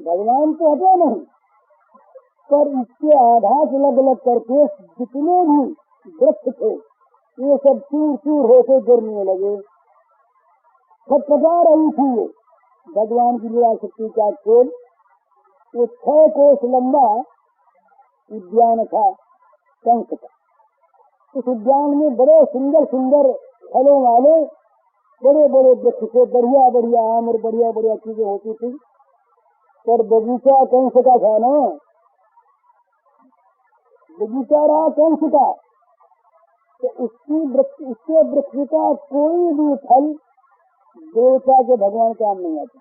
भगवान तो हटे नहीं, पर इसके आधार से लग लग करके जितने भी वृक्ष थे ये सब चूर चूर होते गिरने लगे। खटखटा रही थी ये भगवान की लीला शक्ति का खेल। वो 6 कोस लंबा उद्यान था कंस का। उस उद्यान में बड़े सुंदर सुंदर फलों वाले बड़े बड़े वृक्ष थे, बढ़िया बढ़िया आम और बढ़िया बढ़िया चीजें होती थी। पर बगीचा कंस का था ना, बगीचा रहा कंस का, तो उसके वृक्ष का कोई भी फल देवता के भगवान काम नहीं आता।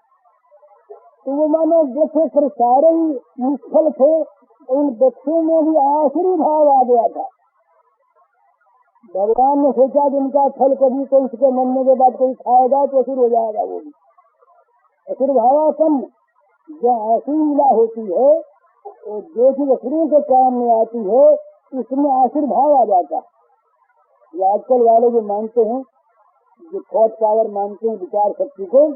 तो वो मानो वृक्ष पर सारे ही निष्फल थे, उन वृक्षों में भी आसुरी भाव आ गया था। भगवान ने सोचा कि इनका फल कभी तो इसके मरने के बाद कोई खाएगा तो असुर हो जाएगा। वो भी असुर भावापन जो आसुरी लीला होती है, तो जो चीज असुरों के काम में आती है उसमें आसुर भाव आ जाता है। ये आजकल वाले जो मानते हैं, जो थॉट पावर मानते हैं, विचार शक्ति को,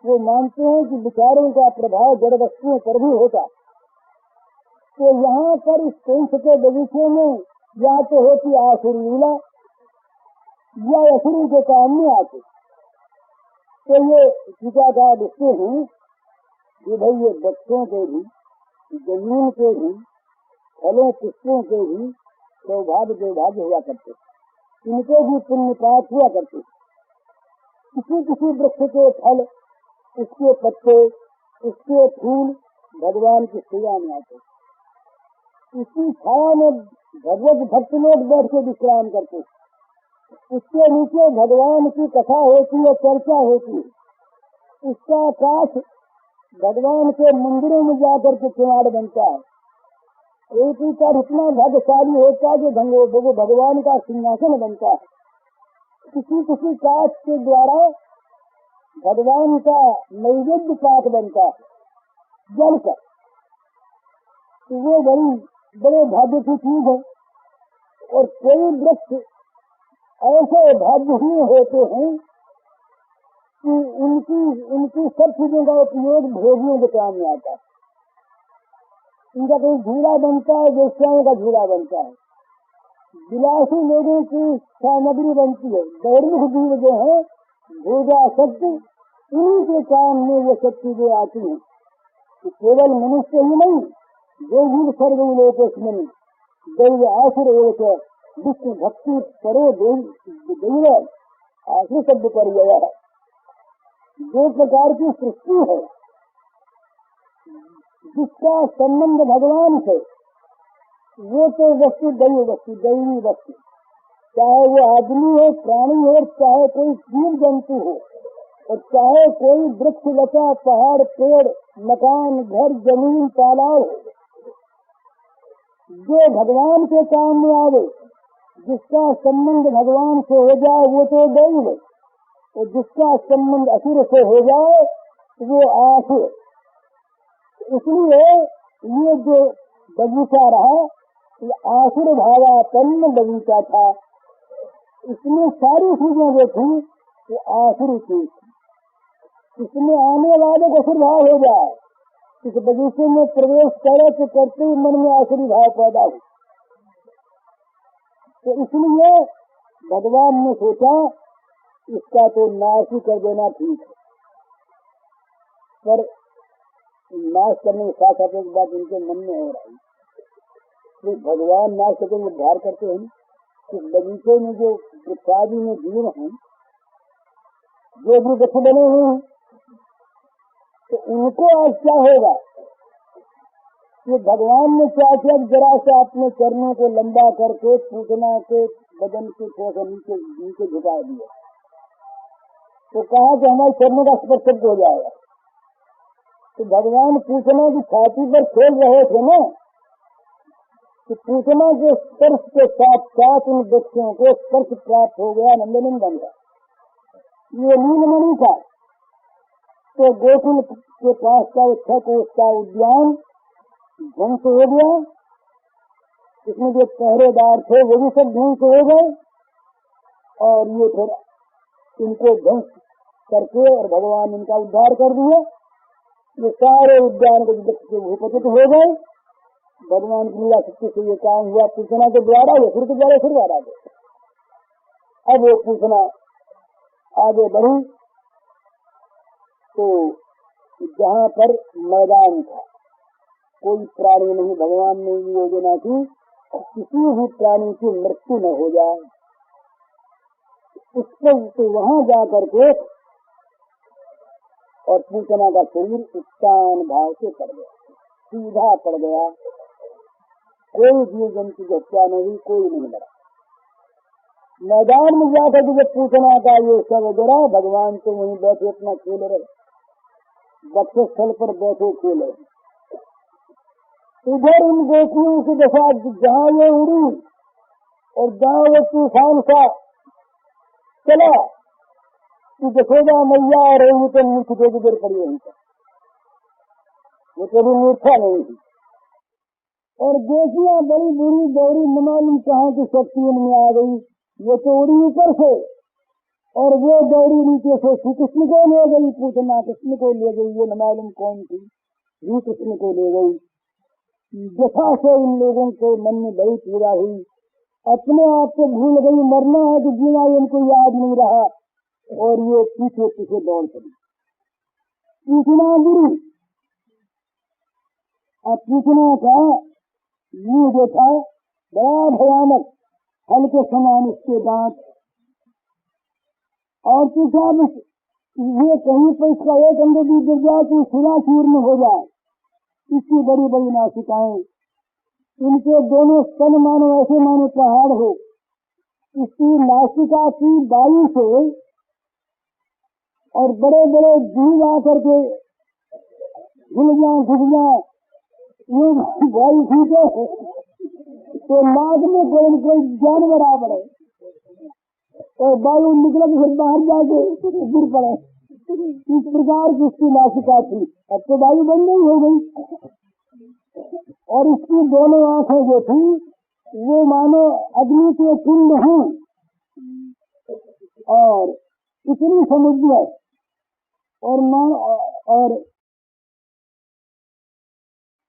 वो मानते हैं कि विचारों का प्रभाव जड़ वस्तुओं पर भी होता। तो यहाँ पर इस कंस के बगीचे में या तो होती आसुरी लीला या असुरों के काम में आते। तो ये टीकाकार लिखते हैं कि भाई ये बच्चों के भी, जमीन के भी, फलों पुष्पों के भी सौभाग्य हुआ करते, इनके भी पुण्य पाप हुआ करते। किसी किसी वृक्ष के फल, उसके पत्ते, उसके फूल भगवान की सेवा में आते। इसी छाया में भगवत भक्त लोग बैठ के विश्राम करते। उसके नीचे भगवान की कथा होती है, चर्चा होती है। उसका काठ भगवान के मंदिरों में जाकर के किवाड़ बनता है। एक ही काठ इतना भाग्यशाली होता है जो भगवान का सिंहासन बनता है। किसी किसी काठ के द्वारा भगवान का नैवेद्य पाठ बनता है जलकर। तो वो बड़े भाग्य की चीज है। और कई वृक्ष ऐसे भाग्यहीन होते हैं कि उनकी सब चीजों का उपयोग भोगियों के काम में आता है। इनका कोई झूला बनता है, वेश्याओं का झूला बनता है, विलासी लोगों की सामग्री बनती है। दैनिक जीव जो है भोगा शक्ति, इन्हीं के काम में वो सब चीजें आती हैं। तो केवल मनुष्य ही नहीं, जो जीव सर्व लोकेस्मिन् दैव आसुर एक विष्णु भक्ति परो दैव आसुर शब्द पर गया है। दो प्रकार की सृष्टि है जिसका संबंध भगवान से, वो तो वस्तु दैवी वस्तु, चाहे वो आदमी हो, प्राणी हो, चाहे कोई जीव जंतु हो, और चाहे कोई वृक्ष लता, पहाड़, पेड़, मकान, घर, जमीन, तालाब हो, जो भगवान के काम में आवे, जिसका संबंध भगवान से हो जाए वो तो दैव, और जिसका संबंध असुर से हो जाए वो आसुर। इसलिए ये जो बगीचा रहा ये आसुर भावापन्न बगीचा था। इसमें सारी चीजें जो थी वो आसुर थी। इसमें आने वाले को असुर भाव हो जाए, इस बगीचे में प्रवेश करे तो करते ही मन में आसुरी भाव पैदा हो। तो इसलिए भगवान ने सोचा इसका तो नाश ही कर देना ठीक है। पर नाश करने के साथ साथ एक बात उनके मन में हो रही, तो भगवान नाश करके उद्धार करते हैं। इस बगीचे में जो वृक्षादि में जीव हैं, जो भी वृक्ष बने हुए हैं, तो उनको आज क्या होगा कि भगवान ने क्या किया, जरा से अपने चरणों को लंबा करके पूतना के बदन के थोड़ा नीचे झुका दिया। तो कहा कि हमारे चरणों का स्पर्श हो जाएगा। तो भगवान पूतना की छाती पर खेल रहे थे ना, तो पूतना के स्पर्श के साथ साथ उन बच्चों को स्पर्श प्राप्त हो गया नंदनंदन का। ये नीलमणि था। तो गोकुल के पास का 6 कोस का उद्यान ध्वंस हो गया। इसमें जो पहरेदार थे वो भी सब ध्वंस हो गए, और ये फिर इनको ध्वंस करके और भगवान इनका उद्धार कर दिया। ये सारे उद्यान के वृक्ष के भूपतित हो गए। भगवान की लीला शक्ति से ये काम हुआ। पूछना के द्वारा असुर के द्वारा फिर आ गए। अब वो पूछना आगे बढ़ी तो जहाँ पर मैदान था, कोई प्राणी नहीं, भगवान ने योजना की किसी भी प्राणी की मृत्यु न हो जाए। उसको तो वहां जाकर के और पूतना का शरीर उत्तान भाव से पड़ गया, सीधा पड़ गया। कोई जीव जंतु की हत्या नहीं हुई, कोई नहीं मरा। मैदान में जाकर जब पूछना का ये सब गिरा, भगवान तो वहीं बैठे अपना खेल रहे, वक्षस्थल पर बैठे खेल रहे। इधर उन गोपियों की दशा जहाँ ये उड़ी और जहाँ वो तूफान सा चला कि यशोदा मैया और रही तो नीचे के गिर पड़ी वहीं पर, वो कभी मूर्खा नहीं थी। और गोपियां बड़ी बुरी दौड़ी, न मालूम कहाँ की शक्ति उनमें आ गई। ये तो उड़ी ऊपर से और वो दौड़ी नीचे से। श्री कृष्ण को ले गई, पूछना कृष्ण को ले गई, ये न मालूम कौन थी, श्री कृष्ण को ले गई। जथा से इन लोगों के मन में बड़ी पीड़ा हुई, अपने आप को भूल गई, मरना है कि जीना इनको याद नहीं रहा, और ये पीछे पीछे दौड़ पड़ी। पूछना गिरी। अब पूछना था ये जो था बड़ा भयानक, हल्के समान इसके दांत, और पूछा ये कहीं पर इसका एक अंग भी गिर जाए तो सिरा चूर्ण हो जाए। इसकी बड़ी बड़ी नासिकाएं, इनके दोनों स्तन मानो ऐसे मानो पहाड़ हो। इसकी नासिका की वायु से और बड़े बड़े जीव आकर के घुल जाए, ये वायु खींचे तो नाक में कोई जानवर आ पड़े और वायु निकले तो फिर बाहर जाके गिर पड़े। इस प्रकार की इसकी नासिका थी। अब तो वायु बंद नहीं हो गई। और इसकी दोनों आंखें जो थी वो मानो अग्नि के कुंड हैं, और इतनी समुद्र और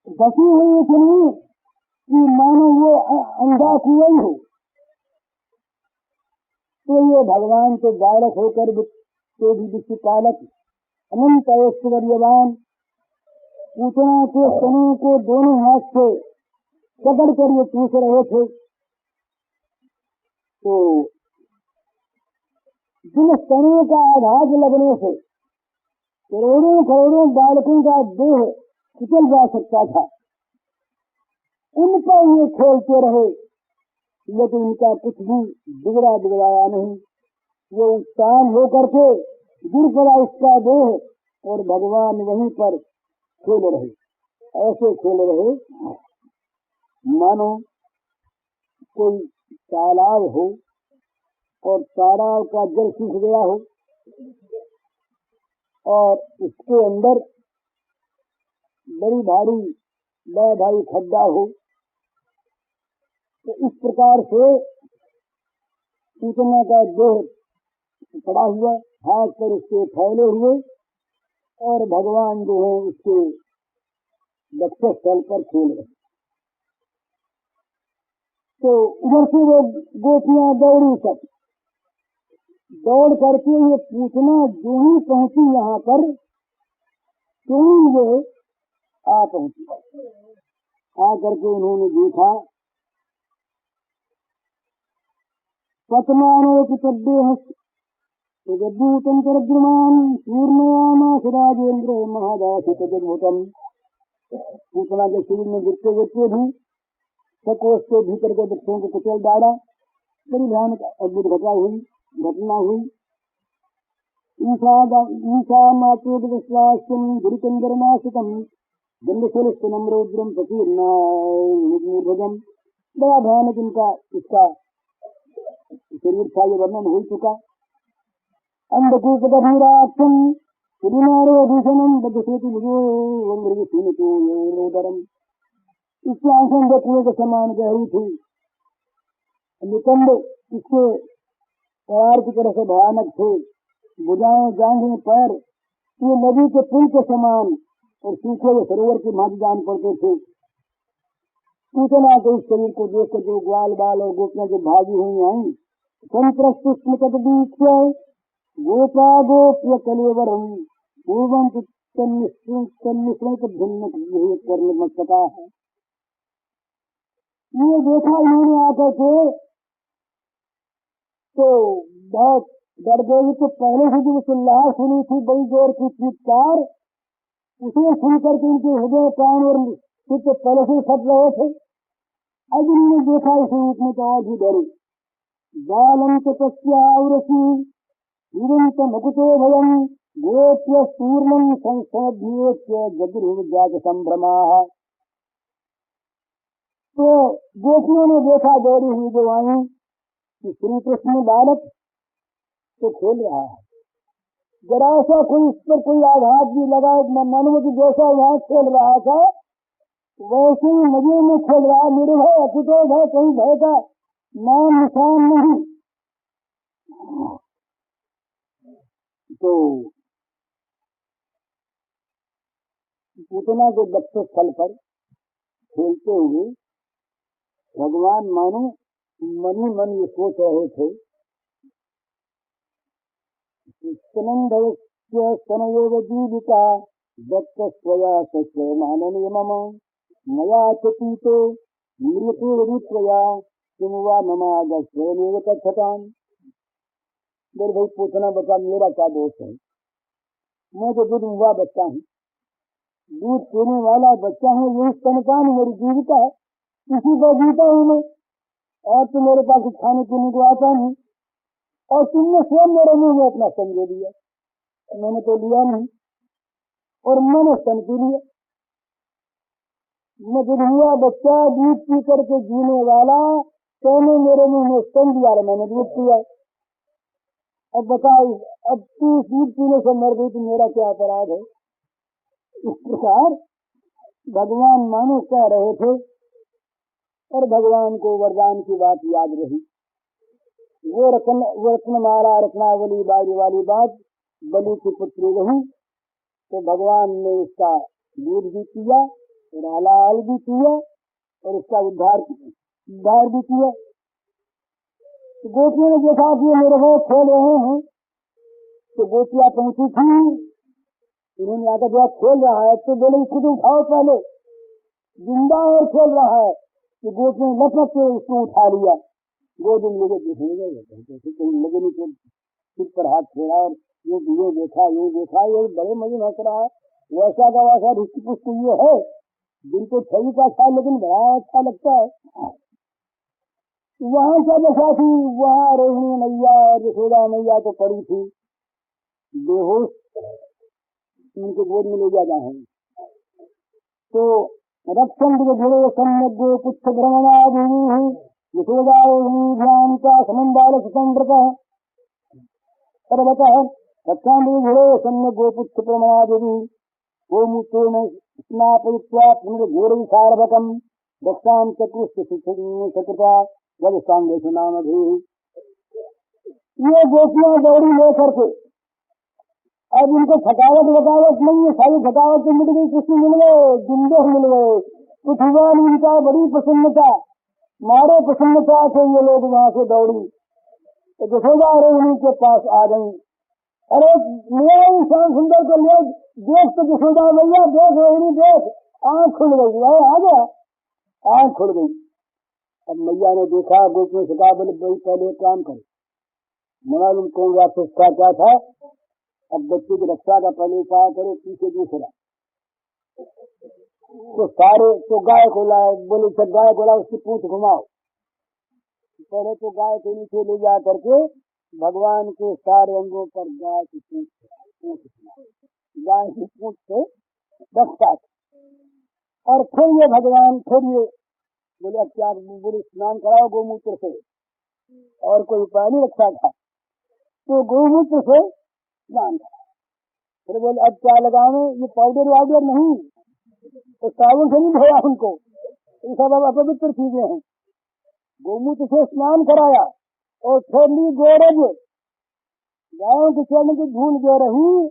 बसी हुई इतनी कि मानो वो अंधा कुआं हो। तो ये भगवान के बालक होकर तो भी विश्व पालक अनंत ऐश्वर्यवान पूतना के स्तनों को दोनों हाथ से पकड़ कर ये पूछ रहे थे। तो जिन स्तनों का आघात लगने से करोड़ों करोड़ों बालकों का देह कुचल जा सकता था, उन पर ये खेलते रहे, लेकिन इनका कुछ भी बिगड़ाया नहीं। वो उत्तान होकर के गिर पड़ा इसका देह, और भगवान वहीं पर खेल रहे, ऐसे खेल रहे मानो कोई तालाब हो और तालाब का जल सूख गया हो और उसके अंदर बड़ी भारी खड्डा हो। तो इस प्रकार से पूतना का देह पड़ा हुआ, हाथ पर उसके फैले हुए, और भगवान जो है उसके वक्षस्थल पर खेल रहे। तो उधर से वो गोपियां दौड़ी, सब दौड़ करके ये पूछना जो ही पहुंची यहाँ पर, तो ही वो आ पहुंची। आकर के उन्होंने देखा पद्मानोपितभूतम परद्रुमान पूर्णयामास राजेंद्र महादासित जगभूतम। पूतना के शरीर में गिरते गिरते भी सकोष के भीतर के वृक्षों को कुचल डाला। बड़ी भयानक अद्भुत घटना हुई। ईशा मातृ विश्वासम गुरुचंद्रमासितम गंधशूलस्तनम रौद्रम प्रकीर्णम। बड़ा भयानक इनका इसका शरीर था, ये वर्णन हो चुका। अंधकूपधीराक्षम सुनारोभूषणम बद्धसेतु मृगुदरम। इसकी आंखें कुएं के समान गहरी थी, निकंद इसके पैर की तरह से भयानक थे, भुजाएं जांघें पैर ये नदी के पुल के समान और सूखे हुए सरोवर के भांति जान पड़ते थे। पूतना के इस शरीर को देखकर जो ग्वाल बाल और गोपियां जो भागी हुई आई, संतृष्ण तदीक्ष्य गोपा गोप्य कलेवरम पूर्वम तन्निश्रित भिन्न करने में सका है। ये देखा इन्होंने आकर के तो बहुत डर गई। तो पहले से जो चिल्लाहट सुनी थी बड़ी जोर की चीत्कार, उसे सुनकर के उनके हृदय प्राण और चित्त पहले से फट रहे थे। अब उन्होंने देखा इस रूप में तो और भी डरे। बालम तस्यावरसी हिरंत मुकुतो भयम गोप्य सूर्णम संसद्योच्य जगृजात संभ्रमा। तो गोपियों ने देखा दौड़ी हुई जो आई कि श्री कृष्ण बालक तो खेल रहा है, जरा सा कोई इस पर कोई आघात भी लगा, मानो कि जैसा वहां खेल रहा था वैसे ही मजे में खेल रहा, निर्भय अकुतो है, कोई भय का नाम निशान नहीं। तो पूतना के बच्चे स्थल पर खेलते हुए भगवान मानो मन ही मन ये सोच रहे थे, स्तनयोग जीविका दत्त स्वया स्वयं मम मया चीतो मृत्युया तुम वा ममाग स्वयं कथताम। मेरे भाई पूछना बता, मेरा क्या दोष है? मैं तो दूध हुआ बच्चा हूँ, दूध पीने वाला बच्चा हूँ, यही स्तनपान मेरी जीविका है, इसी पर जीता हूँ मैं। और तो मेरे पास खाने पीने को आता नहीं, और तुमने स्वयं मेरे मुंह में अपना स्तन दे दिया। मैंने तो लिया नहीं और मैंने स्तन पी लिया। मैं दूध हुआ बच्चा, दूध पी करके जीने वाला, तुमने मेरे मुंह में स्तन दिया और मैंने दूध पिया। अब बताओ, अब तू दूध पीने से मर गई तो मेरा क्या अपराध है? इस प्रकार भगवान मानो कह रहे थे और भगवान को वरदान की बात याद रही। वो रत्नमाला रत्नावली बाजी वाली बात बलि की पुत्री रही। तो भगवान ने उसका दूध भी पिया और हलाल भी किया और उसका उद्धार भी किया। तो गोपियों ने देखा कि मेरे भाई खेल रहे हैं, तो गोपियां पहुंची थी, इन्होंने आकर जो खेल रहा है तो बोले खुद उठाओ, पहले जिंदा और खेल रहा है। तो गोपियों ने लपक के उसको उठा लिया, दो दिन लगे देखने गए, कहीं लगे नहीं, तो सिर पर हाथ फेरा और ये देखा, ये बड़े मजे में हंस रहा है। वैसा का वैसा रिश्ती पुष्ट ये है, दिन तो छवि का अच्छा लेकिन बड़ा अच्छा लगता है। वहां क्या दशा थी, वहां रोहिणी मैया और यशोदा मैया तो पड़ी थी बेहोश, उनके गोद में ले जा रहे हैं। तो रक्षण घोड़े सम्यक पुष्प भ्रमणादि यशोदा रोहिणी ध्यान का समन्दाल स्वतंत्र सर्वत रक्षाण घोड़े सम्यक गोपुष्प भ्रमणादि गोमूत्रेण स्नापयित्वा पुनर्घोरविशारभकम् दक्षां चक्रुष्टकृता वदसांगेषु नामधि। ये गोपियां दौड़ी लेकर के, अब इनको थकावट नहीं है, सारी थकावट तो मिट गई, कृष्ण मिल गए, जिंदे मिल गए, कुछ हुआ नहीं, इनका बड़ी प्रसन्नता, मारे प्रसन्नता से ये लोग वहां से दौड़ी तो यशोदा रोहिणी के पास आ गई। अरे मेरा श्याम सुंदर को ले देख, तो यशोदा मैया देख, रोहिणी देख, आंख खुल गई, आ गया, आंख खुल गई। अब मैया ने देखा, गोपियों से कहा, बोले भाई पहले एक काम करो, मालूम कौन राक्षस का क्या था, अब बच्चे की रक्षा का पहले उपाय करो, पीछे दूसरा। तो सारे तो गाय को लाए, बोले सब गाय को लाओ, उसकी पूंछ घुमाओ। पहले तो गाय के नीचे ले जा करके भगवान के सारे अंगों पर गाय की पूंछ से बचता था। और फिर ये भगवान फिर ये बोले अब क्या, बोले स्नान कराओ गोमूत्र से, और कोई उपाय नहीं रखा था, तो गोमूत्र से स्नान करा। फिर बोले अब क्या लगावे, ये पाउडर वाउडर नहीं, तो साबुन से नहीं धोया उनको, ये सब अब अपवित्र चीजें हैं। गोमूत्र से स्नान कराया और फिर ली गोरज, गायों के चरण की धूल जो रही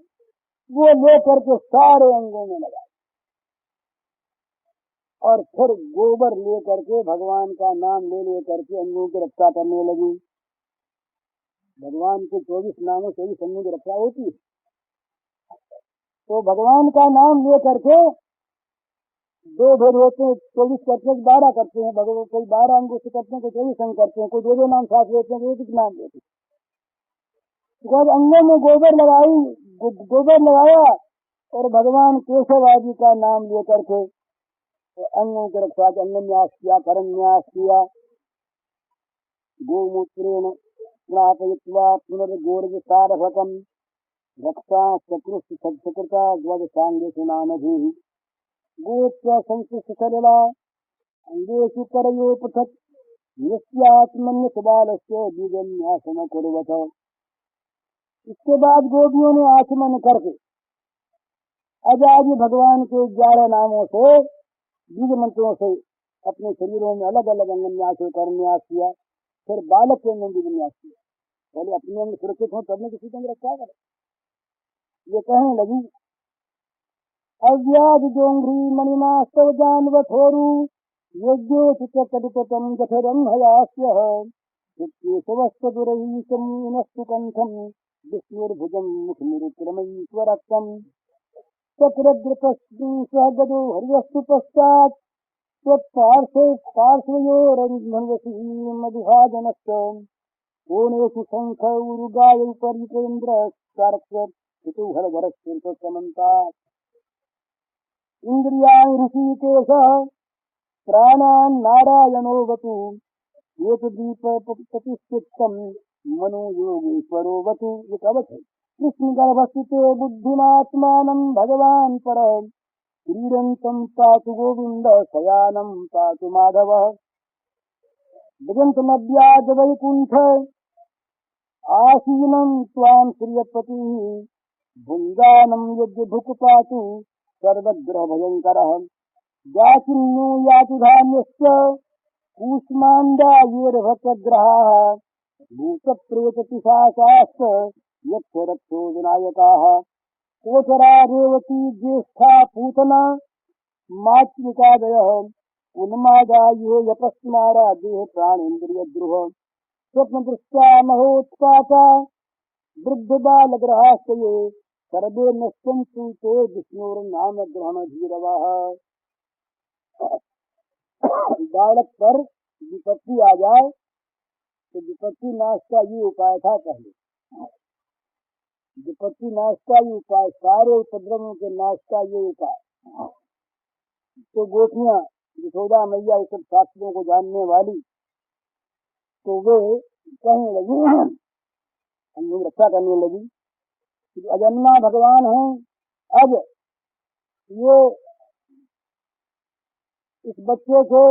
वो ले करके सारे अंगों में लगाई। और फिर गोबर ले करके भगवान का नाम ले करके अंगों की रक्षा करने लगी। भगवान के 24 नामों से ही अंगों की रक्षा होती है। तो भगवान का नाम ले करके दो भेद होते हैं, 24 करते हैं, 12 करते हैं। भगवान कोई 12 अंगों से करते हैं, कोई 24 अंग करते हैं, कोई दो नाम साथ लेते हैं, एक नाम लेते हैं। जब अंगों में गोबर लगाया और भगवान केशव आदि का नाम लेकर के अंगों की रक्षा के अंगन्यास किया, करन्यास किया। गोमूत्रेण स्नापयित्वा पुनर्गोर्जसारभकम् रक्षा चतुष्कृता ध्वजसाङ्गेषु नामभिः गोप्य संस्कृत सरला अंगेषु करयो पृथक् नित्यात्मन्य बालस्य बीजन्यासन कुर्वत। इसके बाद गोपियों ने आचमन करके अजादि भगवान के 11 नामों से बीज मंत्रों से अपने शरीरों में अलग अलग अंगन्यास करन्यास किया। फिर बालक के अंग विन्यास किया। पहले अपने अंग सुरक्षित हो तब किसी के अंग रक्षा करे। ये कहने लगी अव्याज जोंघ्री मणिमास्तव जानवथोरु योग्योचितम जठरम हयास्य केशवस्तुरहीसमीनस्तु कंठम विष्णुर्भुजम मुखनिरुक्रमईश्वरक्तम चक्रद्रपस्सहगदो हरिवस्तु पश्चात् पार्श्वयोरंधनवसी मधुभाजनश्च कोणेषु शंख उरुगाय उपरितेन्द्र कारक्यर्थितुहरधरस्फूर्तसमन्तात् इन्द्रियाणि ऋषिकेशः प्राणान् नारायणोऽवतु एतदीपप्रतिष्ठितम् मनो योगेश्वरो वतु। ये कवच है। कृष्ण गर्भस्थिते बुद्धिमात्मानं भगवान् परः क्रीडन्तं पातु गोविन्द शयानं पातु माधवः दिगन्तनव्याज वैकुण्ठ आसीनं त्वां श्रियपतिः भुञ्जानं यज्ञभुक् पातु सर्वग्रह भयङ्करः व्याचिन्यो यातु धान्यश्च कूष्माण्डायुर्भक्तग्रहाः भूतप्रेतपिशाचाश्च यक्षरक्षो विनायकाः कोचरा रेवती ज्येष्ठा पूतना मातृकादयः उन्मादा ये यपस्मारा देह प्राणेन्द्रियद्रुह स्वप्नदृष्ट्या महोत्पाता वृद्धबालग्रहाश्च ये सर्वे नश्यन्तु ते विष्णुर्नाम ग्रहणधीरवः। बालक पर विपत्ति आ जाए तो विपत्ति नाश का ये उपाय था। पहले विपत्ति नाश का ये उपाय, सारे उपद्रवों के नाश का ये उपाय। तो गोपियां यशोदा मैया इस सब शास्त्रों को जानने वाली, तो वे कहने लगी, हम रक्षा करने लगी कि अजन्मा भगवान हैं। अब ये इस बच्चे के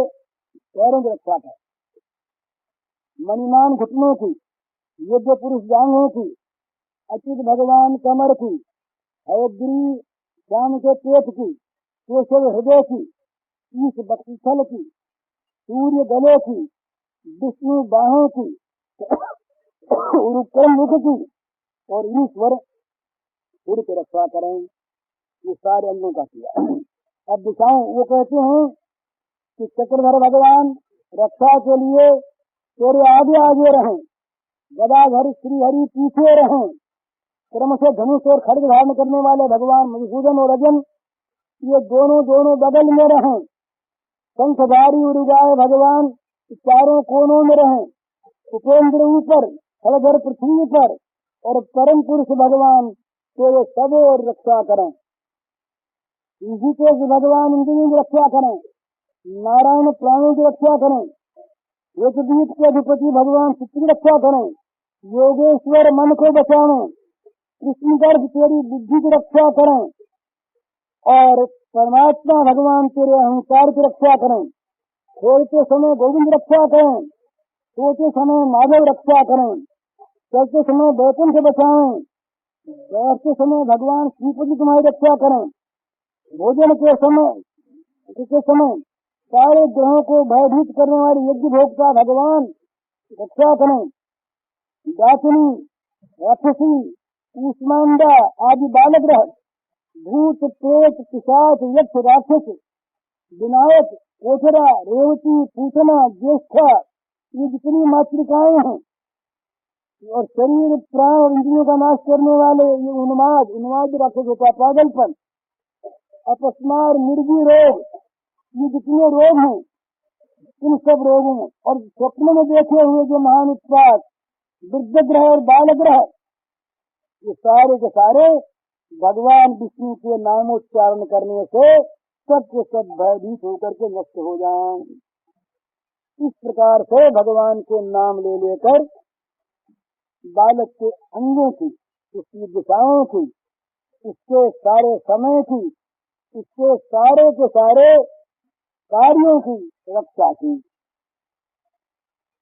पैरों की रक्षा कर, मणिमान घुटनों की, योग्य पुरुष जांघों की, अच्युत भगवान कमर की, हयग्री श्याम के पेट की, केशव हृदय की, ईश बक्षस्थल की, सूर्य गले की, विष्णु बाहों की, उरुक्रम मुख की और ईश्वर सूर्य की रक्षा करें। ये सारे अंगों का किया। अब दिशाएं वो कहते हैं कि चक्रधर भगवान रक्षा के लिए तेरे आगे आगे रहें, गदाधर श्रीहरि पीछे रहें, क्रम से धनुष और खड्ग धारण करने वाले भगवान मधुसूदन और अर्जुन ये दोनों बगल में रहें, शंखधारी उरुगाए भगवान चारों कोनों में रहें, उपेंद्र ऊपर, खड़गर पृथ्वी पर और परम पुरुष भगवान तेरे सब और रक्षा करें। ऋषिकेश भगवान इंद्रियों की रक्षा करें, नारायण प्राणों की रक्षा करें, एकदीप के अधिपति भगवान चित्त की रक्षा करें, योगेश्वर मन को बचावें, कृष्ण गर्भ तेरी बुद्धि की रक्षा करें और परमात्मा भगवान तेरे अहंकार की रक्षा करें। खेलते समय गोविंद रक्षा करें, सोते समय माधव रक्षा करें, चलते समय बैकुंठ बचाएं, बैठते समय भगवान श्रीपति तुम्हारी रक्षा करें, भोजन के समय सारे ग्रहों को भयभीत करने वाले यज्ञ भोक्ता भगवान रक्षा करें। दाकिनी, राक्षसी, कूष्मांडा आदि बालक ग्रह, भूत प्रेत पिशाच यक्ष राक्षस विनायक, कोठरा, रेवती, पूतना, ज्येष्ठा, ये जितनी मातृकाएं हैं और शरीर प्राण और इंद्रियों का नाश करने वाले ये उन्माद राक्षस होता पागलपन, अपस्मार, मिर्गी रोग, ये जितने रोग हैं इन सब रोगों में और स्वप्न में देखे हुए जो महान उत्पाद वृद्ध ग्रह और बाल ग्रह, ये सारे के सारे भगवान विष्णु के नामोच्चारण करने से सब के सब भयभीत होकर के नष्ट हो जाएं। इस प्रकार से भगवान के नाम ले लेकर बालक के अंगों की, उसकी दिशाओं की, उसके सारे समय की, उसके सारे के सारे कार्यों की रक्षा की।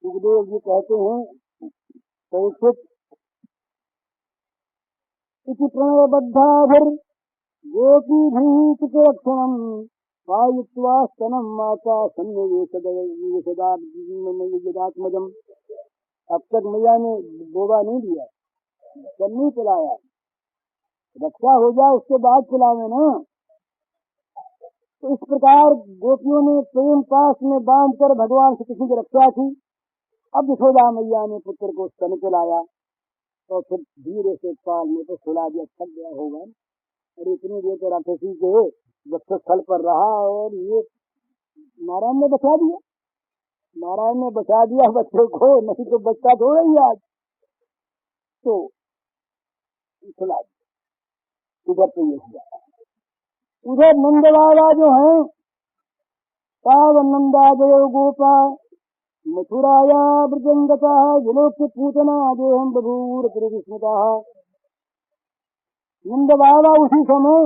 सुखदेव जी कहते हैं परीक्षित, इति प्रणयबद्धाभिर गोपीभीत रक्षणम पायित्वा स्तनम माता सन्निवेशदात्मजम। अब तक मैया ने बोबा नहीं दिया, स्तन नहीं पिलाया, रक्षा हो जाए उसके बाद पिलावे ना। तो इस प्रकार गोपियों ने प्रेम पास में बांध कर भगवान श्री कृष्ण की रक्षा की। अब यशोदा मैया ने पुत्र को स्तन पिलाया तो फिर धीरे से पालने पर सुला दिया, थक गया होगा। और इतनी देर तो राक्षसी के वक्ष स्थल पर रहा और ये नारायण ने बचा दिया, नारायण ने बचा दिया बच्चे को, नहीं तो बच्चा थोड़ा ही आज तो सुला दिया। उधर तो ये हुआ, उधर नंद बाबा जो है पावन नंदाजय गोपा मथुराया ब्रजंगता विलोक्य पूतना देहम बभूर कृष्णता। नंद बाबा उसी समय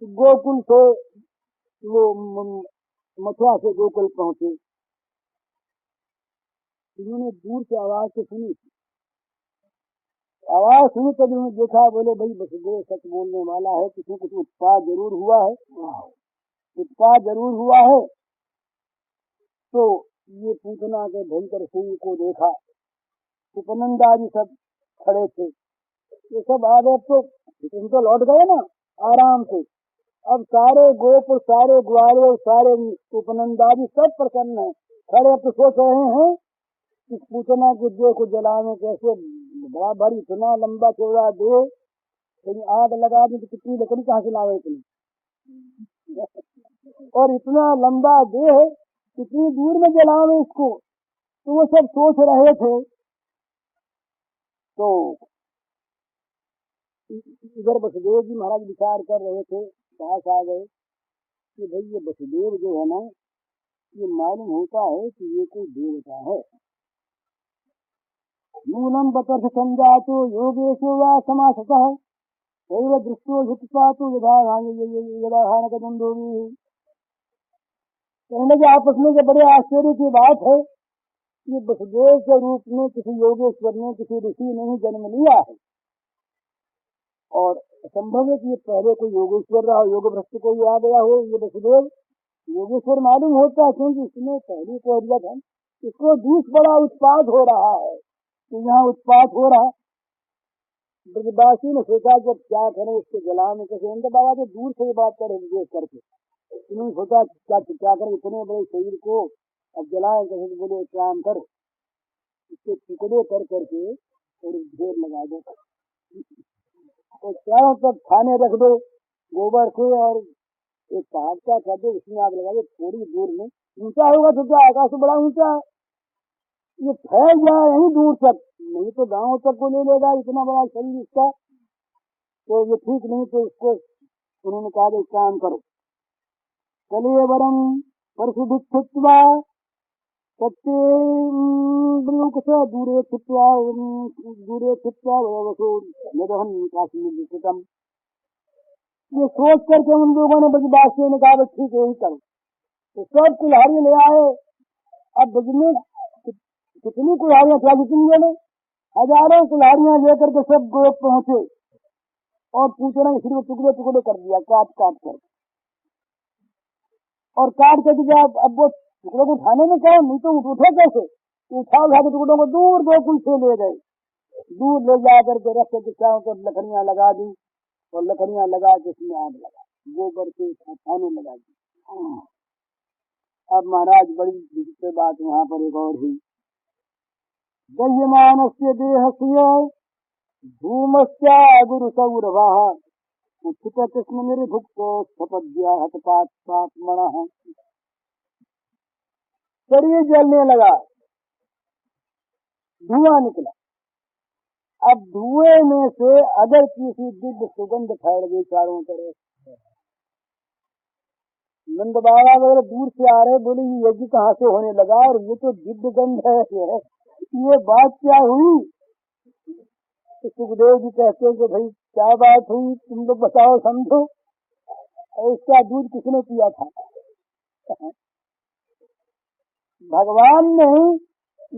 गोकुल से वो मथुरा से गोकुल पहुंचे। उन्होंने दूर से आवाज से सुनी, आवाज सुनी तब उन्होंने देखा, बोले भाई वसुदेव सच बोलने वाला है, किसी कुछ उत्पाद जरूर हुआ है, उत्पाद जरूर हुआ है। तो ये पूतना के भयंकर सिंह को देखा, उपनंदा जी सब खड़े थे, ये सब आ गए तो लौट गए ना आराम से। अब सारे गोप, सारे ग्वाले, सारे उपनंदा जी सब प्रसन्न है, खड़े अब तो सोच रहे हैं इस पूतना के देह को जलाने कैसे, बड़ा भारी इतना लंबा चौड़ा देह, कहीं आग लगा दी तो कितनी लकड़ी कहाँ से लावे इतनी और इतना लंबा देह कितनी दूर में जलावे इसको। तो वो सब सोच रहे थे। तो इधर वसुदेव जी महाराज विचार कर रहे थे, पास आ गए कि भाई ये वसुदेव जो है ना, ये मालूम होता है कि ये कोई देवता है। मूलम बतर्थ संजातो योगेशो वा समासतः दैव दृष्टो हितपातो यदा कदंडोरी। कहने के आपस में बड़े आश्चर्य की बात है कि वसुदेव के रूप में किसी योगेश्वर ने, किसी ऋषि ने ही जन्म लिया है और संभव है कि ये पहले कोई योगेश्वर रहा, योग भ्रष्ट को आ गया हो। ये वसुदेव योगेश्वर मालूम होता है क्योंकि इसने पहले कह दिया था इसको 20 बड़ा उत्पाद हो रहा है, तो यहाँ उत्पाद हो रहा। ब्रजवासी ने सोचा कि अब क्या करें इसके जलाने कैसे। उनके बाबा तो दूर से ये बात करे विदेश करके, इन्होंने सोचा क्या करें इतने बड़े शरीर को अब जलाए कैसे। बोले काम कर, इसके टुकड़े कर करके थोड़ी ढेर लगा दो तो चारों तरफ खाने रख दो गोबर से और एक पहाड़ का कर दो, उसमें आग लगा दो थोड़ी दूर में। ऊंचा होगा तो क्या, आकाश से बड़ा ऊंचा है, ये फैल जाए यहीं दूर तक, नहीं तो गांव तक को ले लेगा इतना बड़ा शरीर इसका, तो ये ठीक नहीं। तो उसको उन्होंने कहा एक काम करो, चलिए वरम परशुभिक्षित्वा सत्य दूरे छित्वा वसो निदहन काशी। ये सोच करके उन लोगों ने ब्रजवासियों ने कहा ठीक है यही करो। तो सब कुल्हाड़ी ले आए। अब ब्रज में कितनी कुल्हाड़ियां था, जितनी ले हजारों कुल्हाड़ियां लेकर के सब गोप पहुंचे और पूछना सिर्फ टुकड़े टुकड़े कर दिया, काट काट कर और काट करके अब वो टुकड़ों को उठाने में क्या, नहीं तो उठे कैसे, उठा के टुकड़ों को दूर गोकुल से ले गए, दूर ले जा करके रख के चारों तरफ लकड़ियां लगा दी और लकड़ियां लगा के उसमें आग लगा, गोबर से खाने लगा दी। अब महाराज बड़ी दिलचस्प बात यहाँ पर एक और हुई। दह्यमानस्य देहस्य धूमस्या गुरु सौरभः उचित कृष्ण निर्भुक्तो सपद्या हतपात पापमणः। शरीर जलने लगा, धुआं निकला। अब धुएं में से अगर किसी दिव्य सुगंध फैल गई चारों तरफ, नंद बाबा वगैरह दूर से आ रहे, बोले ये यज्ञ कहाँ से होने लगा और ये तो दिव्य गंध है, ये बात क्या हुई? तो सुखदेव जी कहते हैं कि भाई क्या बात हुई, तुम लोग बताओ समझो। और इसका दूध किसने पिया था? भगवान ने,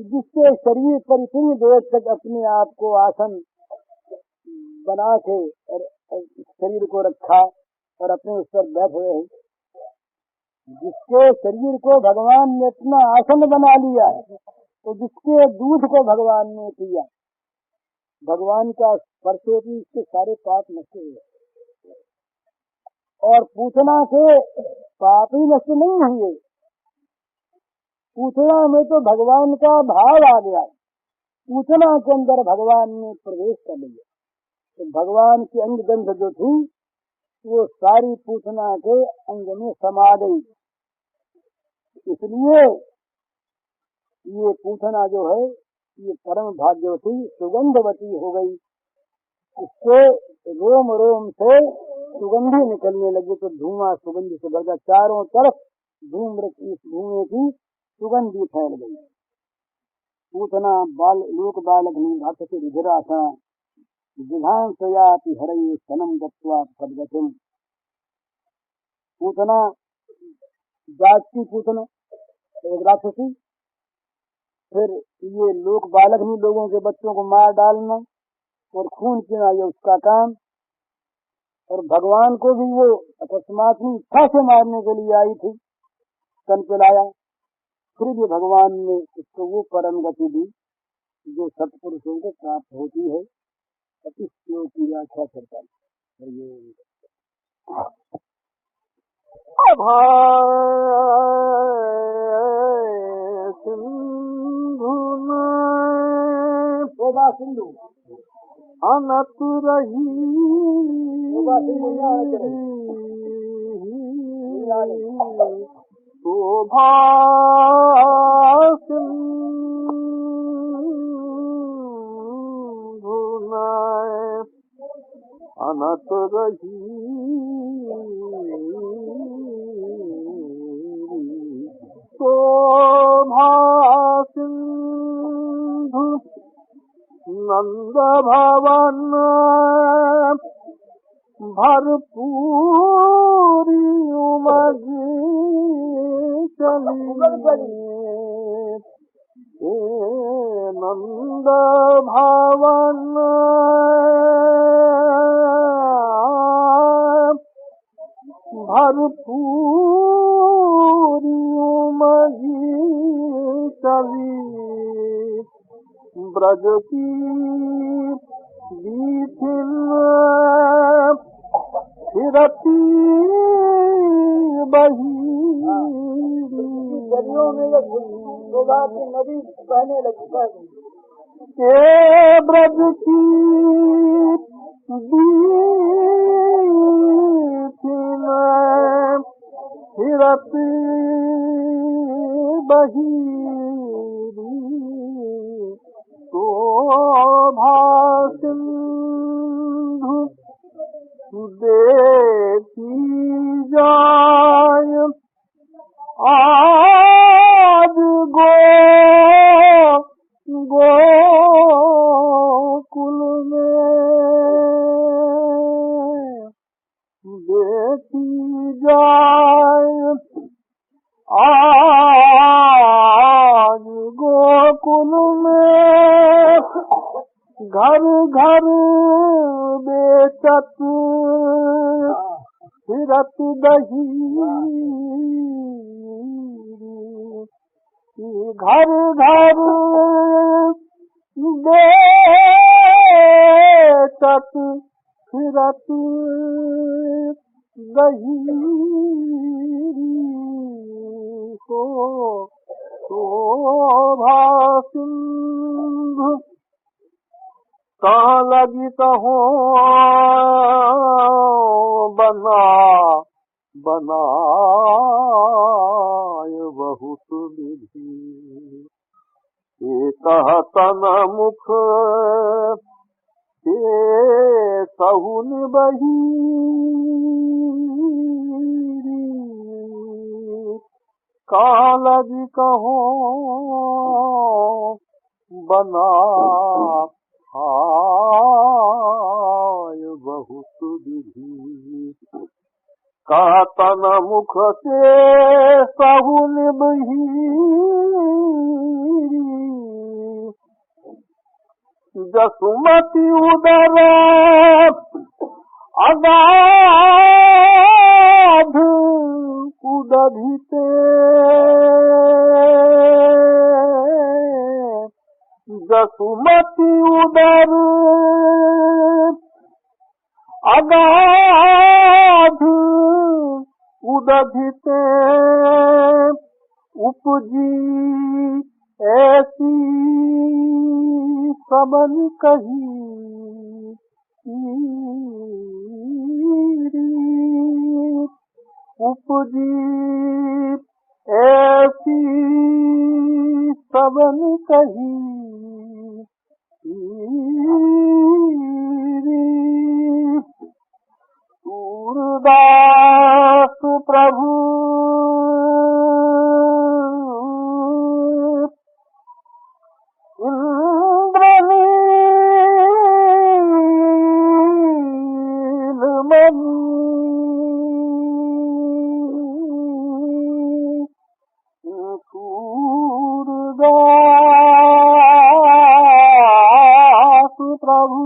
जिसके शरीर पर इतनी देर तक अपने आप को आसन बना के और शरीर को रखा और अपने उस पर बैठे रहे, जिसके शरीर को भगवान ने अपना आसन बना लिया, तो जिसके दूध को भगवान ने पिया, भगवान का स्पर्श भी इसके सारे पाप नष्ट हुए। और पूतना के पाप ही नष्ट नहीं हुए, पूतना में तो भगवान का भाव आ गया, पूतना के अंदर भगवान ने प्रवेश कर लिया। तो भगवान की अंग गंध जो थी वो सारी पूतना के अंग में समा गई। इसलिए ये पूतना जो है ये परम भाग्यवती सुगंधवती हो गई। इससे रोम रोम से सुगंधी निकलने लगी, तो धुआं सुगंध से बढ़ गया, चारों तरफ धूम्र की धुएं की सुगंधी फैल गई। पूतना बाल लोक बालक निघात से रुधिरासा जिघान सयाति हरये सनम दत्वा पदगतिम। पूतना जात की पूतना एक राक्षसी, फिर ये लोक बालक नहीं, लोगों के बच्चों को मार डालना और खून पीना, ये उसका काम। और भगवान को भी वो अकस्मात ही इच्छा से मारने के लिए आई थी, तन पे लाया। फिर भी भगवान ने उसको वो परम गति दी जो सत्पुरुषों को प्राप्त होती है। अतिश्यों की व्याख्या करता है ये सिंधु अनत रही शोभा अनत रही शोभा सिंधु नंद भवन भरपूरी उमगी चली नंद भवन भरपूरी उमगी चली ब्रज की बीथिन फिरती बही नदियों में शोभा की नदी बहने लगी। के ब्रज की बीथिन फिरती बही शोभा सिंधु देखी जाय आज गोकुल में देखी जाय आज गोकुल में घर घर बेचत फिरत दही घर घर बेचत फिरत दही को शोभा सिंधु कहाँ लगी कहो बना बनाय बहुत विधि एक तन मुख के सहुन बही कहाँ लगी कहो बना आय बहुत विधि कहाँ तन मुख से सहुन बही जसुमती उदर अगाध उदधिते जसुमती उदर अगाध उदधिते उपजी ऐसी सबन कही उपजी ऐसी सबन कही सूरदास प्रभु इंद्रनील मणि सूरदास प्रभु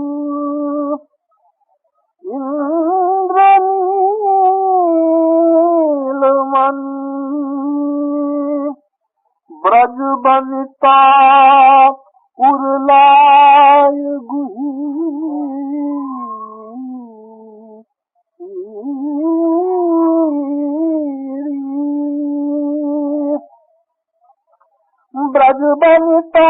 इंद्रनील मणि ब्रज बनिता उर्लाय गुही ब्रज बनिता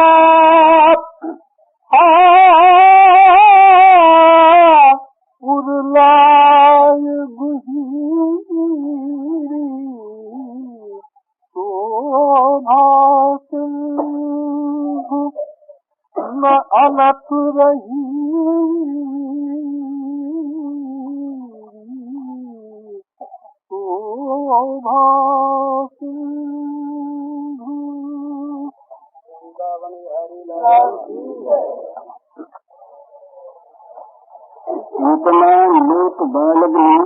उर्लाय गुही शोभा सिंधु न अनत रही शोभा सिंधु नूतना लोक बालग्नि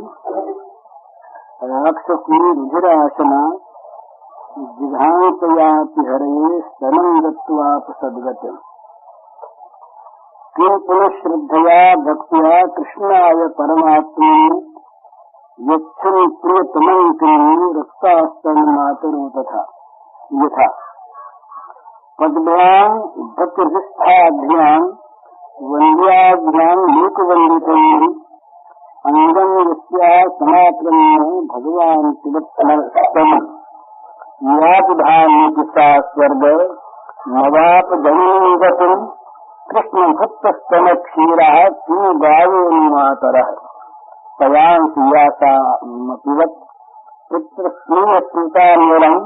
राक्षसी रुधिराशना जिघांतयाति हरये स्तनं गत्वाप सद्गतिम् किं पुनः श्रद्धया भक्त्या कृष्णाय परमात्मने यच्छन् प्रियतमं किं रक्तास्तन्मातरो तथा यथा पद्भ्यां भक्तिहृष्ठाभ्यां वन्द्याभ्यां लोकवन्दितैः अंगं यस्याः समाक्रम्य भगवान् पिबत्स्तमम् यातधान्यति सा स्वर्ग नवाप जननीं गतिम् कृष्णभक्तस्तनक्षीरः किं गावोऽनुमातरः तयांसि यासामपिबत् पुत्रस्नेहस्मृतान्वरम्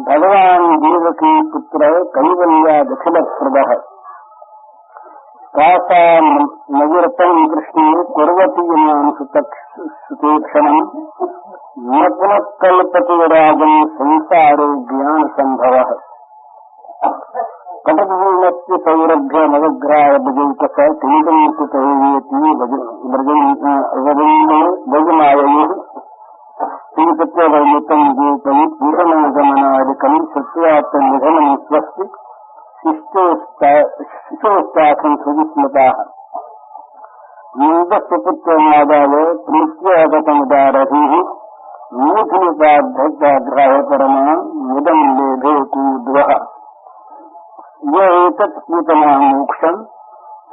भगवान् देवकी पुत्र कैवल्यादखिलप्रदः तासामविरतं कृष्णे कुर्वति यमां सुतेक्षणम् न पुनः कल्पति राजं संसारो ज्ञानसम्भवः कटकवीणस्य सौरभ्यमवग्राय भजैकस किङ्कं कुतैवेति व्रजमायैः श्रीपत्यवर्णितं गोपै पूर्णगमनादिकं श्रुत्वात्मनिधनं स्वस्ति शिशोस्ताखं सुविस्मताः नन्दस्य पुत्रमादाय प्रीत्यागतमुदारधीः मूढमुपाध्यग्राय परमा मुदं लेभे कूद्वः य एतत् पूतनां मोक्षं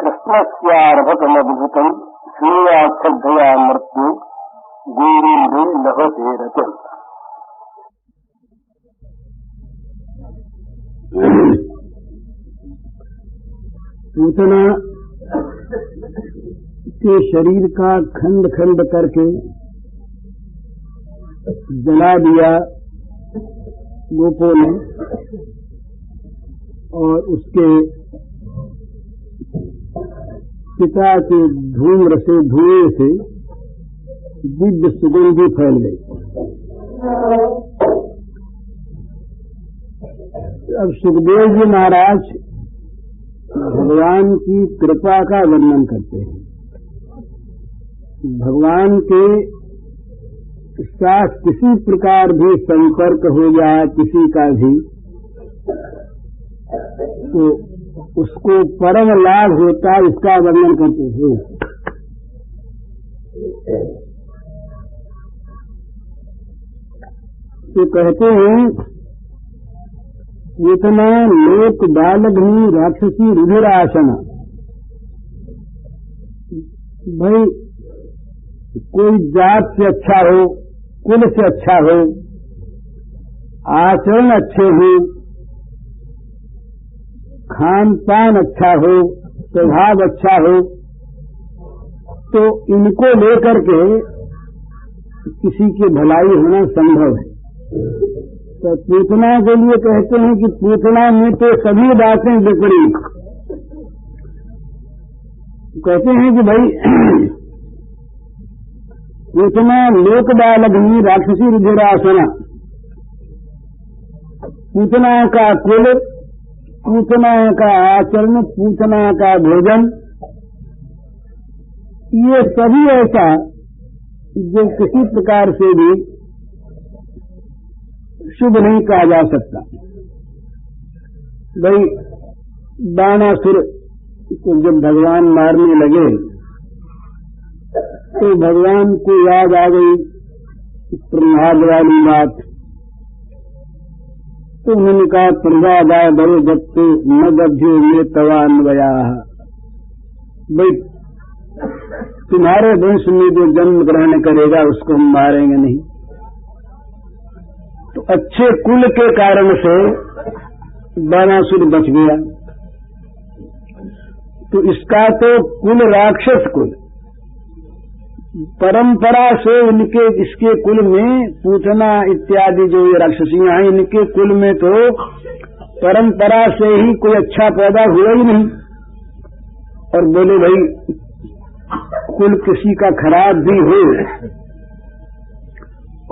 कृष्णस्यार्भकमद्भुतं श्रेयाच्छ्रद्धया मृत्यु गौरीन्द्रे लभते रतिम्। पूतना के शरीर का खंड खंड करके जला दिया गोपों ने, और उसके पिता के धूम्र से धुएं से दिव्य सुगंधी फैल गई। अब सुखदेव जी महाराज भगवान की कृपा का वर्णन करते हैं। भगवान के साथ किसी प्रकार भी संपर्क हो जाए किसी का भी, तो उसको परम लाभ होता है, इसका वर्णन करते हैं। तो कहते हैं इतना लोक बालग्नि राक्षसी रुधिरासना। भाई कोई जात से अच्छा हो, कुल से अच्छा हो, आचरण अच्छे हो, खान पान अच्छा हो, स्वभाव अच्छा हो, तो इनको लेकर के किसी की भलाई होना संभव है। तो पूतना के लिए कहते हैं कि पूतना में तो सभी बातें विपरीत। कहते हैं कि भाई पूतना लोक बालग्नि राक्षसी रुधिरासना, पूतना का कुल, पूतना का आचरण, पूतना का भोजन, ये सभी ऐसा जो किसी प्रकार से भी शुभ नहीं कहा जा सकता। भाई बाणासुर को जब भगवान मारने लगे तो भगवान को याद आ गई प्रहलाद वाली बात। तो उन्होंने कहा प्रहलादाय बड़े दत्ते न दभ्यो ये तवान्वया। भाई तुम्हारे वंश में जो जन्म ग्रहण करेगा उसको हम मारेंगे नहीं। तो अच्छे कुल के कारण से बाणासुर बच गया। तो इसका तो कुल राक्षस कुल, परंपरा से इनके इसके कुल में पूतना इत्यादि जो ये राक्षसियां हैं, इनके कुल में तो परंपरा से ही कोई अच्छा पैदा हुआ ही नहीं। और बोले भाई कुल किसी का खराब भी हो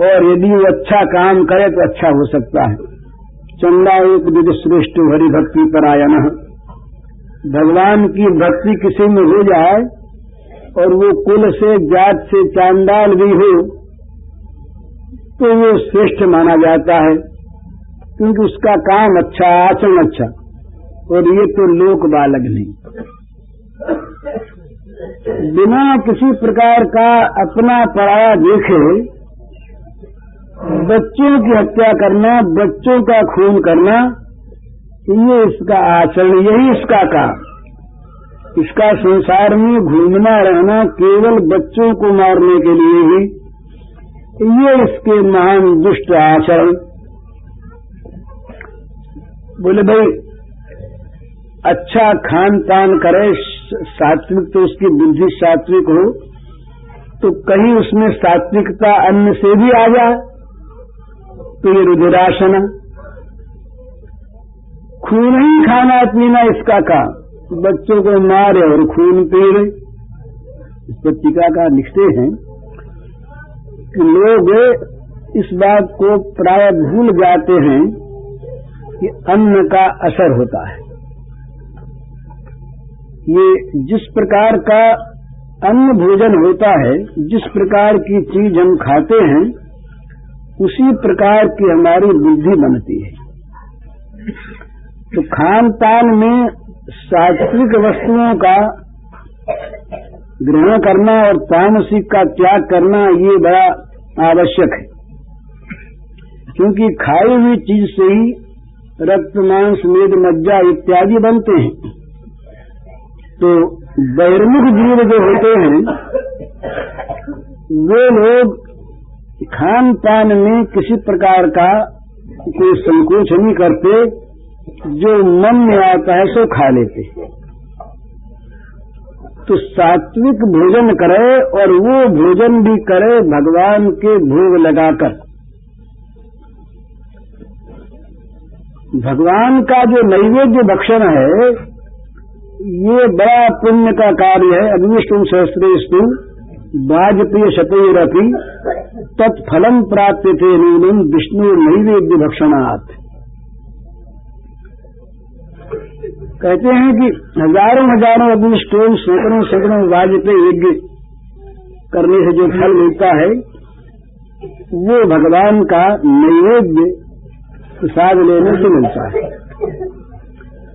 और यदि वो अच्छा काम करे तो अच्छा हो सकता है। चंदा एक विधि श्रेष्ठ हरि भक्ति परायण। भगवान की भक्ति किसी में हो जाए और वो कुल से जात से चांडाल भी हो तो वो श्रेष्ठ माना जाता है, क्योंकि उसका काम अच्छा, आचरण अच्छा। और ये तो लोक बालक नहीं, बिना किसी प्रकार का अपना पराया देखे बच्चों की हत्या करना, बच्चों का खून करना, ये इसका आचरण, यही इसका काम। इसका संसार में घूमना रहना केवल बच्चों को मारने के लिए ही, ये इसके महान दुष्ट आचरण। बोले भाई अच्छा खान पान करे, सात्विक, तो उसकी बुद्धि सात्विक हो, तो कहीं उसमें सात्विकता अन्न से भी आ जाए तो ये रुधिरासना। खून ही खाना पीना इसका काम, बच्चों को मारे और खून पी रहे। इस पर टीकाकार लिखते हैं कि लोग इस बात को प्राय भूल जाते हैं कि अन्न का असर होता है। ये जिस प्रकार का अन्न भोजन होता है, जिस प्रकार की चीज हम खाते हैं, उसी प्रकार की हमारी बुद्धि बनती है। तो खान पान में सात्विक वस्तुओं का ग्रहण करना और तामसिक का त्याग करना ये बड़ा आवश्यक है, क्योंकि खाई हुई चीज से ही रक्त, मांस, मेद, मज्जा इत्यादि बनते हैं। तो बहिर्मुख जीव जो होते हैं वे लोग खान पान में किसी प्रकार का कोई संकोच नहीं करते, जो मन में आता है सो खा लेते। तो सात्विक भोजन करे, और वो भोजन भी करे भगवान के भोग लगाकर। भगवान का जो नैवेद्य भक्षण है, ये बड़ा पुण्य का कार्य है। अग्निष्टोम सहस्रेस्तु वाजपेय शतैरपि तत्फलम प्राप्यते नूनम विष्णु नैवेद्य भक्षणात्। कहते हैं कि हजारों हजारों अग्निष्टोम, सैकड़ों सैकड़ों वाजपेय यज्ञ करने से जो फल मिलता है, वो भगवान का नैवेद्य प्रसाद लेने से मिलता है।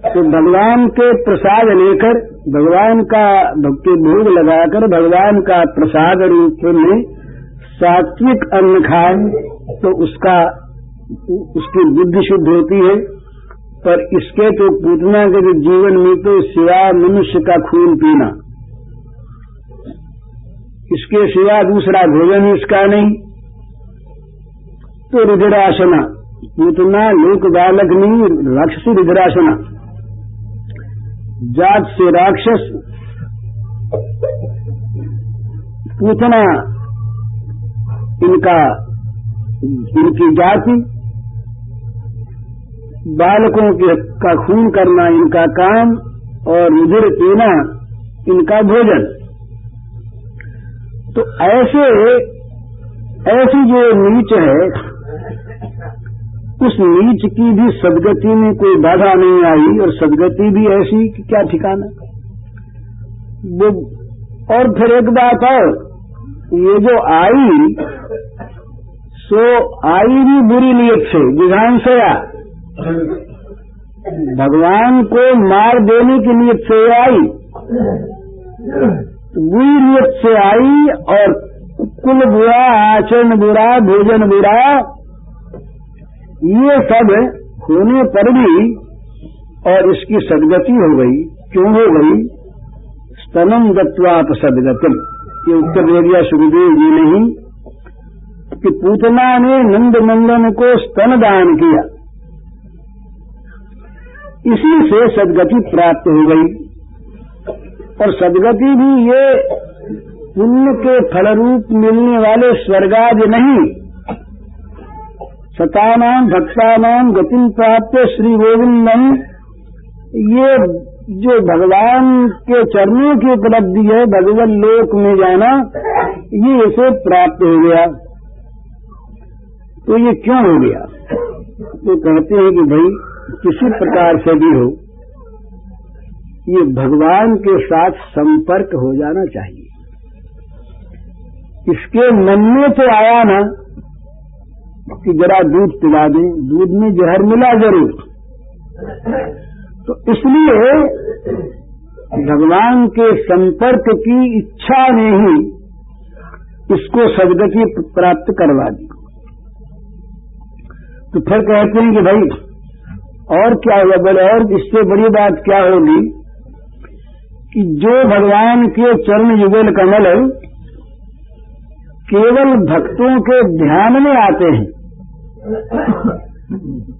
तो भगवान के प्रसाद लेकर, भगवान का भक्ति भोग लगाकर भगवान का प्रसाद रूप में सात्विक अन्न खाए तो उसकी बुद्धि शुद्ध होती है। पर इसके तो पूतना के जीवन में तो सिवा मनुष्य का खून पीना, इसके सिवा दूसरा भोजन इसका नहीं। तो रुद्रासना, पूतना लोक बालक नहीं, राक्षसी रुद्रासना, जात से राक्षस, पूतना इनकी जाति, बालकों का खून करना इनका काम, और रुधिर पीना इनका भोजन। तो ऐसी जो नीच है, उस नीच की भी सदगति में कोई बाधा नहीं आई, और सदगति भी ऐसी कि क्या ठिकाना। वो और फिर एक बात और, ये जो आई सो आई भी बुरी नीयत से, विधानसया भगवान को मार देने की नीयत से आई, बुरी नीयत से आई, और कुल बुरा, आचरण बुरा, भोजन बुरा, ये सब होने पर भी और इसकी सदगति हो गई। क्यों हो गई? स्तनम दत्वाप सदगतिम। ये उत्तर दे दिया सुखदेव जी ने ही कि पूतना ने नंद नंदन को स्तन दान किया, इसी से सदगति प्राप्त हो गई। और सदगति भी ये पुण्य के फलरूप मिलने वाले स्वर्गादि नहीं, सतानाम भक्तानाम गतिम प्राप्त श्री गोविंदम, ये जो भगवान के चरणों की उपलब्धि है, भगवत लोक में जाना, ये इसे प्राप्त हो गया। तो ये क्यों हो गया? तो कहते हैं कि भाई किसी प्रकार से भी हो, ये भगवान के साथ संपर्क हो जाना चाहिए। इसके मन में तो आया ना कि जरा दूध पिला दें, दूध में जहर मिला जरूर। तो इसलिए भगवान के संपर्क की इच्छा ने ही इसको सदगति प्राप्त करवा दी। तो फिर कहते हैं कि भाई और क्या होगा? बोले और इससे बड़ी बात क्या होगी कि जो भगवान के चरण युगल कमल केवल भक्तों के ध्यान में आते हैं,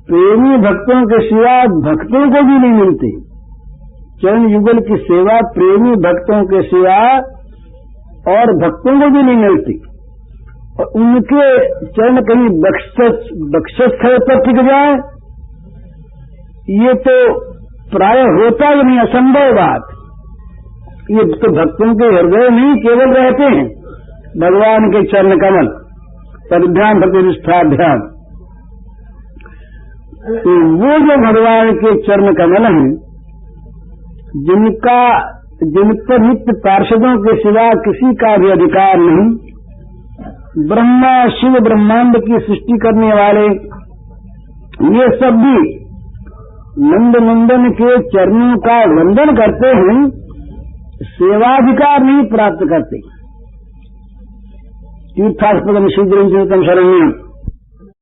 प्रेमी भक्तों के सिवा भक्तों को भी नहीं मिलते। चरण युगल की सेवा प्रेमी भक्तों के सिवा और भक्तों को भी नहीं मिलती। और उनके चरण कहीं बख्शस स्थल पर टिक जाए, ये तो प्राय होता ही नहीं, असंभव बात। ये तो भक्तों के हृदय में ही केवल रहते हैं भगवान के चरण कमल, परिध्यान प्रतिष्ठाध्यान। तो वो जो भगवान के चरण कमल हैं, जिन पर नित्य पार्षदों के सिवा किसी का भी अधिकार नहीं, ब्रह्मा शिव ब्रह्मांड की सृष्टि करने वाले ये सब भी नंद नंदन के चरणों का वंदन करते हैं, सेवाधिकार नहीं प्राप्त करते। तीर्थास्पदम शीघ्रम चिंतन शरण्यम,